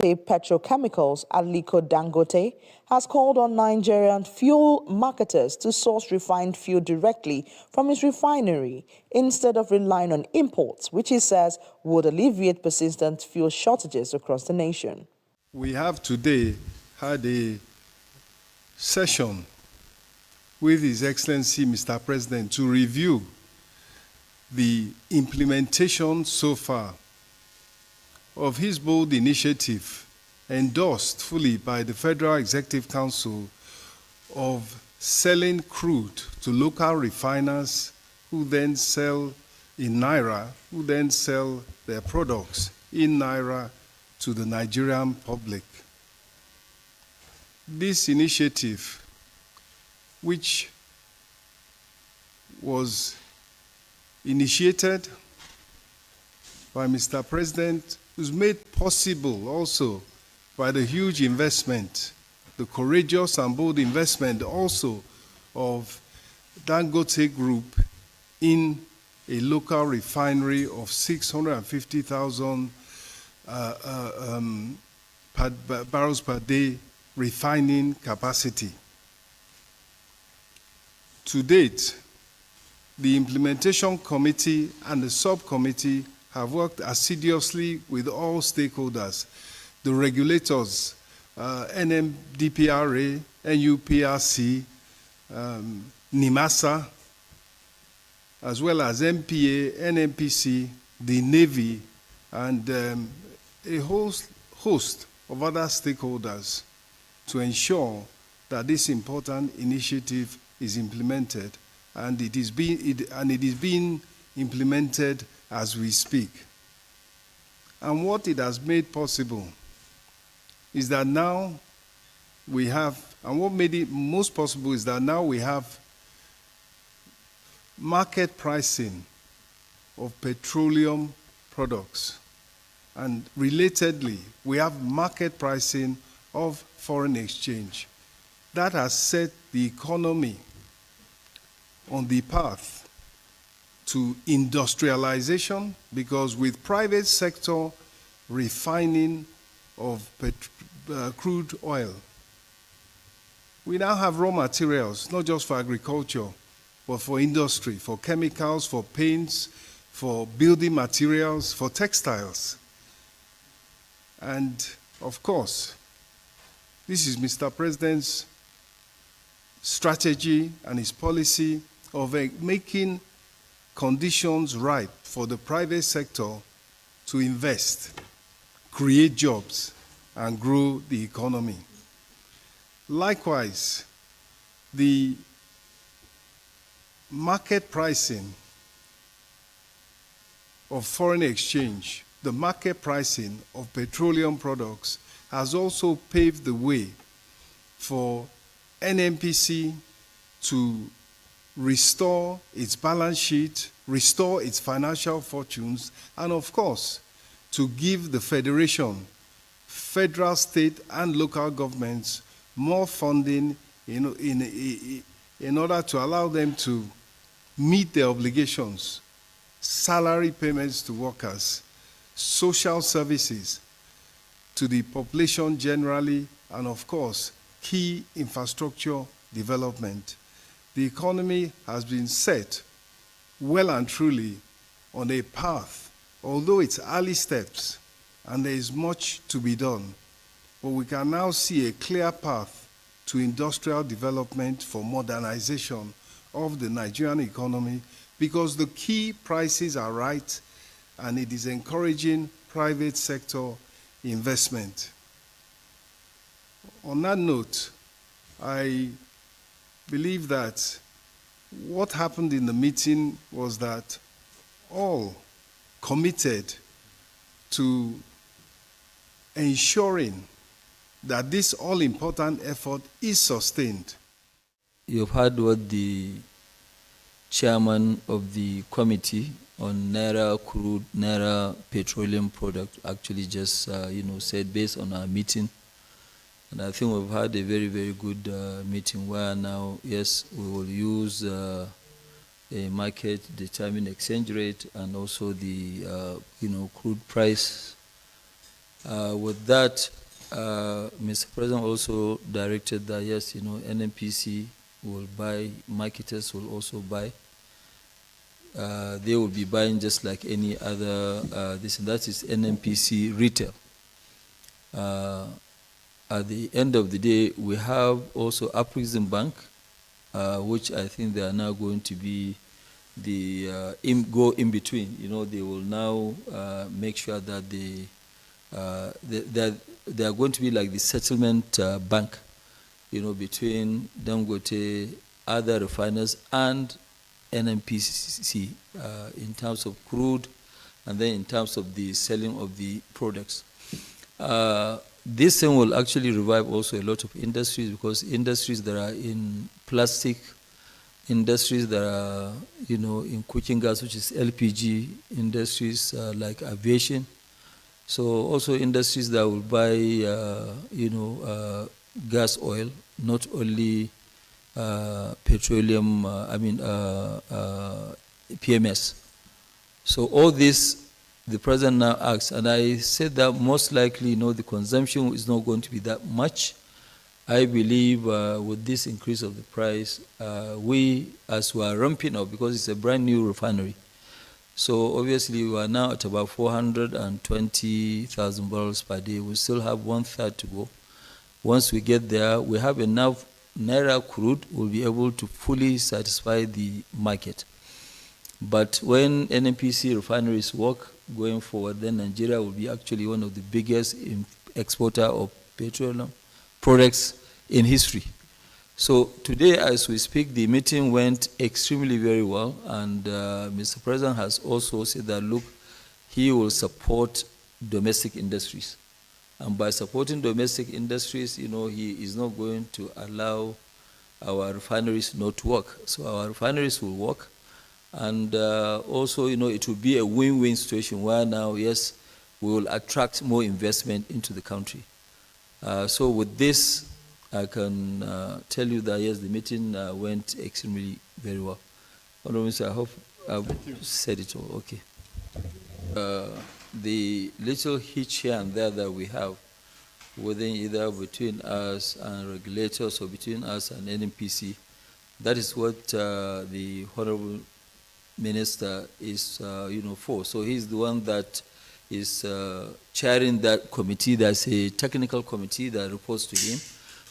Dangote Petrochemicals, Aliko Dangote, has called on Nigerian fuel marketers to source refined fuel directly from its refinery instead of relying on imports, which he says would alleviate persistent fuel shortages across the nation. We have today had a session with His Excellency Mr. President to review the implementation so far of his bold initiative, endorsed fully by the Federal Executive Council, of selling crude to local refiners who then sell in Naira, who then sell their products in Naira to the Nigerian public. This initiative, which was initiated by Mr. President, was made possible also by the huge investment, the courageous and bold investment also of Dangote Group in a local refinery of 650,000 barrels per day refining capacity. To date, the implementation committee and the subcommittee have worked assiduously with all stakeholders, the regulators, NMDPRA, NUPRC, NIMASA, as well as MPA, NMPC, the Navy, and a host of other stakeholders to ensure that this important initiative is implemented, and it is being implemented as we speak. And what it has made possible is that now we have, and what made it most possible is that now we have market pricing of petroleum products. And relatedly, we have market pricing of foreign exchange. That has set the economy on the path to industrialization, because with private sector refining of crude oil, we now have raw materials, not just for agriculture, but for industry, for chemicals, for paints, for building materials, for textiles. And of course, this is Mr. President's strategy and his policy of making conditions ripe for the private sector to invest, create jobs, and grow the economy. Likewise, the market pricing of foreign exchange, the market pricing of petroleum products has also paved the way for NMPC to restore its balance sheet, restore its financial fortunes, and of course, to give the Federation, federal, state, and local governments more funding in order to allow them to meet their obligations, salary payments to workers, social services to the population generally, and of course, key infrastructure development. The economy has been set well and truly on a path, although it's early steps and there is much to be done, but we can now see a clear path to industrial development for modernization of the Nigerian economy, because the key prices are right and it is encouraging private sector investment. On that note, I believe that what happened in the meeting was that all committed to ensuring that this all-important effort is sustained. You've heard what the chairman of the committee on Naira crude, Naira petroleum product actually just said based on our meeting. And I think we've had a very, very good meeting where now, yes, we will use a market-determined exchange rate and also the, crude price With that, Mr. President also directed that, yes, NNPC will buy, marketers will also buy. They will be buying just like any other, this and that is NNPC retail. At the end of the day, we have also Afrexim Bank, which I think they are now going to be the go in between. They will now make sure that they are going to be like the settlement bank, between Dangote, other refiners, and NNPC in terms of crude, and then in terms of the selling of the products. This thing will actually revive also a lot of industries, because industries that are in plastic, industries that are, in cooking gas, which is LPG, industries like aviation. So also industries that will buy, gas oil, not only petroleum, PMS. So all this, the president now asks, and I said that most likely, the consumption is not going to be that much. I believe with this increase of the price, we, as we are ramping up, because it's a brand new refinery, so obviously we are now at about 420,000 barrels per day. We still have 1/3 to go. Once we get there, we have enough Naira crude, we'll be able to fully satisfy the market. But when NNPC refineries work going forward, then Nigeria will be actually one of the biggest exporter of petroleum products in history. So today, as we speak, the meeting went extremely very well, and Mr. President has also said that, look, he will support domestic industries. And by supporting domestic industries, he is not going to allow our refineries not to work. So our refineries will work. And also, it will be a win-win situation where now, yes, we will attract more investment into the country. So with this, I can tell you that, yes, the meeting went extremely very well. Honorable Minister, I hope I've said it all. Okay. The little hitch here and there that we have within either between us and regulators or between us and NNPC, that is what the Honorable Minister is, for. So he's the one that is chairing that committee. There's a technical committee that reports to him,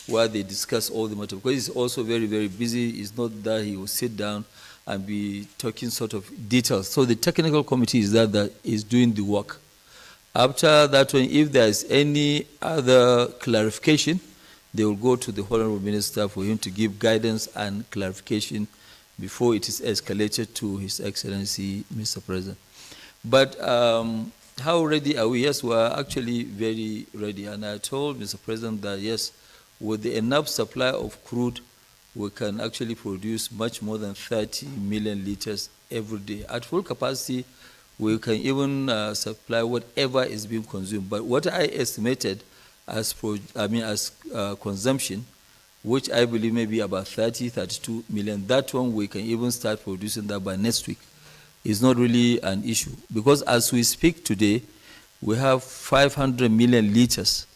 where they discuss all the matter. Because he's also very, very busy. It's not that he will sit down and be talking sort of details. So the technical committee is that is doing the work. After that one, if there is any other clarification, they will go to the Honorable Minister for him to give guidance and clarification before it is escalated to His Excellency, Mr. President. But how ready are we? Yes, we are actually very ready. And I told Mr. President that, yes, with the enough supply of crude, we can actually produce much more than 30 million liters every day. At full capacity, we can even supply whatever is being consumed. But what I estimated as consumption, which I believe may be about 32 million, that one we can even start producing that by next week. It's not really an issue. Because as we speak today, we have 500 million liters,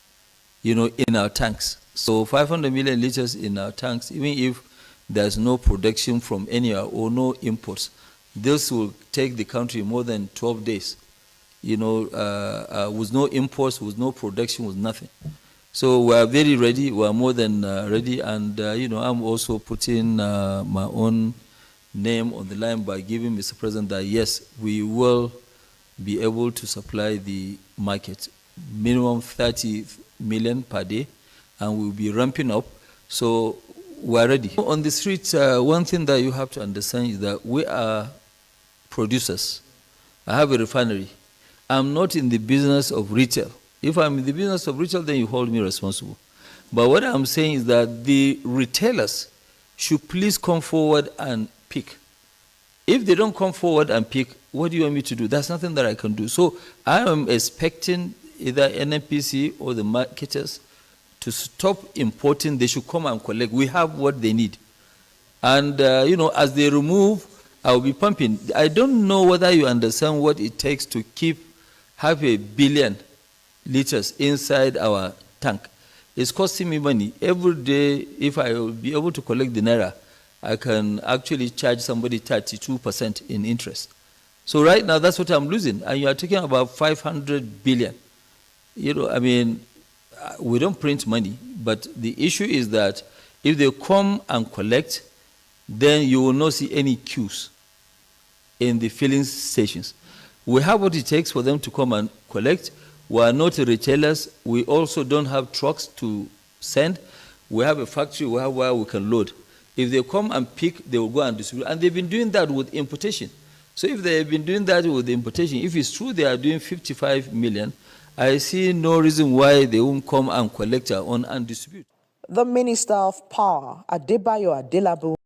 in our tanks. So 500 million liters in our tanks, even if there's no production from anywhere or no imports, this will take the country more than 12 days, with no imports, with no production, with nothing. So we are very ready. We are more than ready. And, I'm also putting my own name on the line by giving Mr. President that, yes, we will be able to supply the market, minimum 30 million per day, and we'll be ramping up. So we're ready. On the streets, one thing that you have to understand is that we are producers. I have a refinery. I'm not in the business of retail. If I'm in the business of retail, then you hold me responsible. But what I'm saying is that the retailers should please come forward and pick. If they don't come forward and pick, what do you want me to do? That's nothing that I can do. So I am expecting either NNPC or the marketers to stop importing. They should come and collect. We have what they need. And, as they remove, I'll be pumping. I don't know whether you understand what it takes to keep 500 million liters inside our tank. It's costing me money. Every day, if I will be able to collect the naira, I can actually charge somebody 32% in interest. So right now, that's what I'm losing. And you are talking about 500 billion. You know, I mean, we don't print money, but the issue is that if they come and collect, then you will not see any queues in the filling stations. We have what it takes for them to come and collect. We are not retailers. We also don't have trucks to send. We have a factory where we can load. If they come and pick, they will go and distribute. And they've been doing that with importation. So if they have been doing that with importation, if it's true they are doing 55 million, I see no reason why they won't come and collect our own and distribute. The Minister of Power, Adebayo Adelabu,